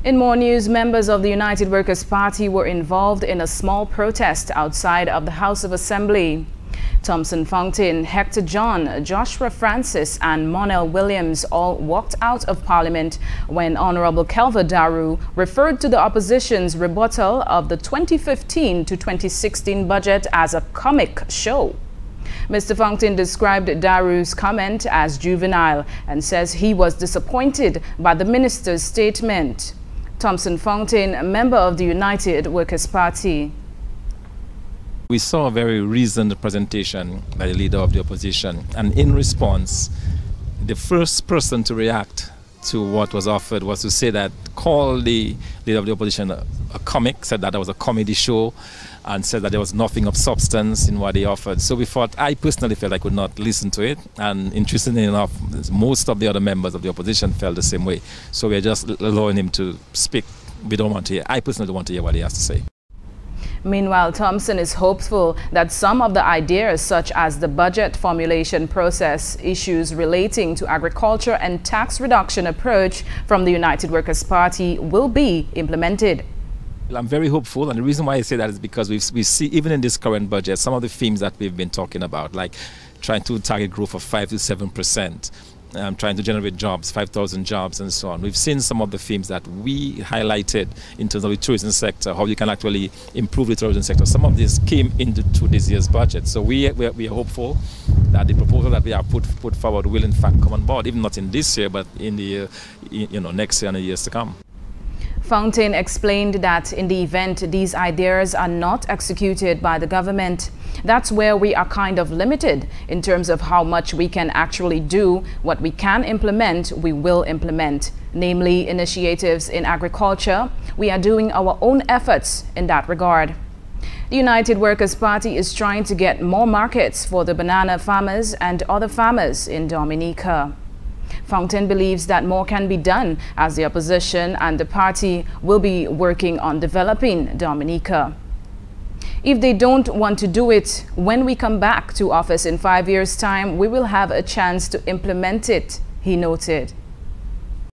In more news, members of the United Workers' Party were involved in a small protest outside of the House of Assembly. Thompson Fountain, Hector John, Joshua Francis and Monel Williams all walked out of Parliament when Honorable Kelva Daru referred to the opposition's rebuttal of the 2015 to 2016 budget as a comic show. Mr. Fountain described Daru's comment as juvenile and says he was disappointed by the minister's statement. Thompson Fountain, a member of the United Workers' Party. We saw a very reasoned presentation by the leader of the opposition, and in response, the first person to react to what was offered was to say that, call the leader of the opposition a comic, said that there was a comedy show, and said that there was nothing of substance in what he offered. So we thought, I personally felt I could not listen to it, and interestingly enough, most of the other members of the opposition felt the same way. So we're just allowing him to speak. We don't want to hear, I personally don't want to hear what he has to say. Meanwhile, Thompson is hopeful that some of the ideas, such as the budget formulation process, issues relating to agriculture and tax reduction approach from the United Workers' Party, will be implemented. I'm very hopeful, and the reason why I say that is because we see, even in this current budget, some of the themes that we've been talking about, like trying to target growth of 5 to 7%, trying to generate jobs, 5,000 jobs and so on. We've seen some of the themes that we highlighted in terms of the tourism sector, how you can actually improve the tourism sector. Some of this came into this year's budget. So we are hopeful that the proposal that we have put forward will in fact come on board, even not in this year, but in the next year and the years to come. Fountain explained that in the event these ideas are not executed by the government, that's where we are kind of limited in terms of how much we can actually do. What we can implement, we will implement, namely initiatives in agriculture. We are doing our own efforts in that regard. The United Workers' Party is trying to get more markets for the banana farmers and other farmers in Dominica. Fountain believes that more can be done as the opposition and the party will be working on developing Dominica. If they don't want to do it, when we come back to office in 5 years' time, we will have a chance to implement it, he noted.